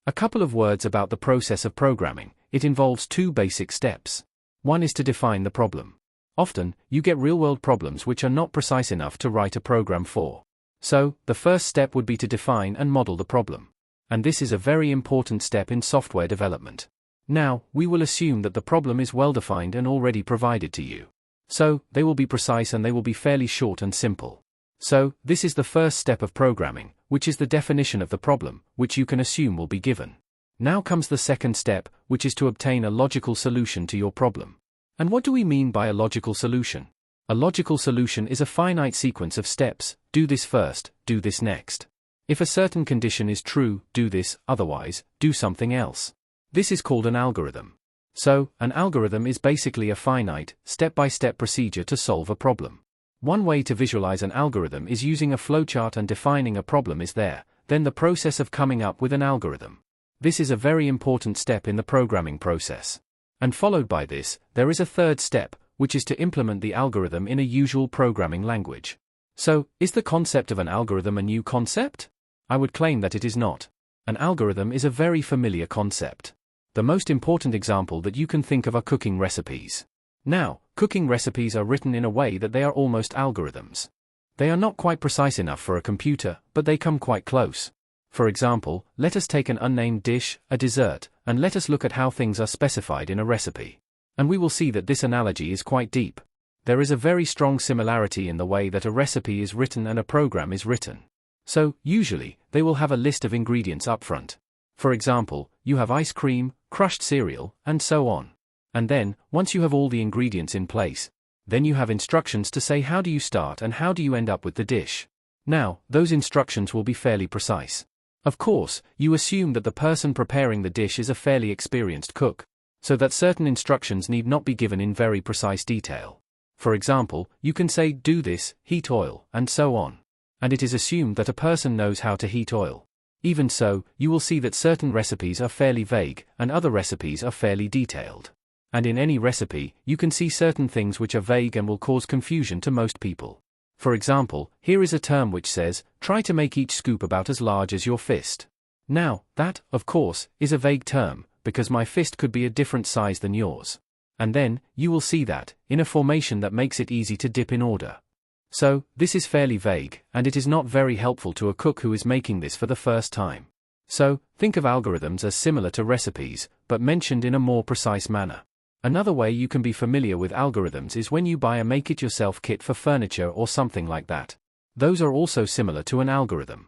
A couple of words about the process of programming. It involves two basic steps. One is to define the problem. Often, you get real-world problems which are not precise enough to write a program for. So, the first step would be to define and model the problem. And this is a very important step in software development. Now, we will assume that the problem is well-defined and already provided to you. So, they will be precise and they will be fairly short and simple. So, this is the first step of programming, which is the definition of the problem, which you can assume will be given. Now comes the second step, which is to obtain a logical solution to your problem. And what do we mean by a logical solution? A logical solution is a finite sequence of steps: do this first, do this next. If a certain condition is true, do this, otherwise, do something else. This is called an algorithm. So, an algorithm is basically a finite, step-by-step procedure to solve a problem. One way to visualize an algorithm is using a flowchart, and defining a problem is there, then the process of coming up with an algorithm. This is a very important step in the programming process. And followed by this, there is a third step, which is to implement the algorithm in a usual programming language. So, is the concept of an algorithm a new concept? I would claim that it is not. An algorithm is a very familiar concept. The most important example that you can think of are cooking recipes. Now, cooking recipes are written in a way that they are almost algorithms. They are not quite precise enough for a computer, but they come quite close. For example, let us take an unnamed dish, a dessert, and let us look at how things are specified in a recipe. And we will see that this analogy is quite deep. There is a very strong similarity in the way that a recipe is written and a program is written. So, usually, they will have a list of ingredients up front. For example, you have ice cream, crushed cereal, and so on. And then, once you have all the ingredients in place, then you have instructions to say how do you start and how do you end up with the dish. Now, those instructions will be fairly precise. Of course, you assume that the person preparing the dish is a fairly experienced cook, so that certain instructions need not be given in very precise detail. For example, you can say do this, heat oil, and so on. And it is assumed that a person knows how to heat oil. Even so, you will see that certain recipes are fairly vague, and other recipes are fairly detailed. And in any recipe, you can see certain things which are vague and will cause confusion to most people. For example, here is a term which says, try to make each scoop about as large as your fist. Now, that, of course, is a vague term, because my fist could be a different size than yours. And then, you will see that, in a formation that makes it easy to dip in order. So, this is fairly vague, and it is not very helpful to a cook who is making this for the first time. So, think of algorithms as similar to recipes, but mentioned in a more precise manner. Another way you can be familiar with algorithms is when you buy a make-it-yourself kit for furniture or something like that. Those are also similar to an algorithm.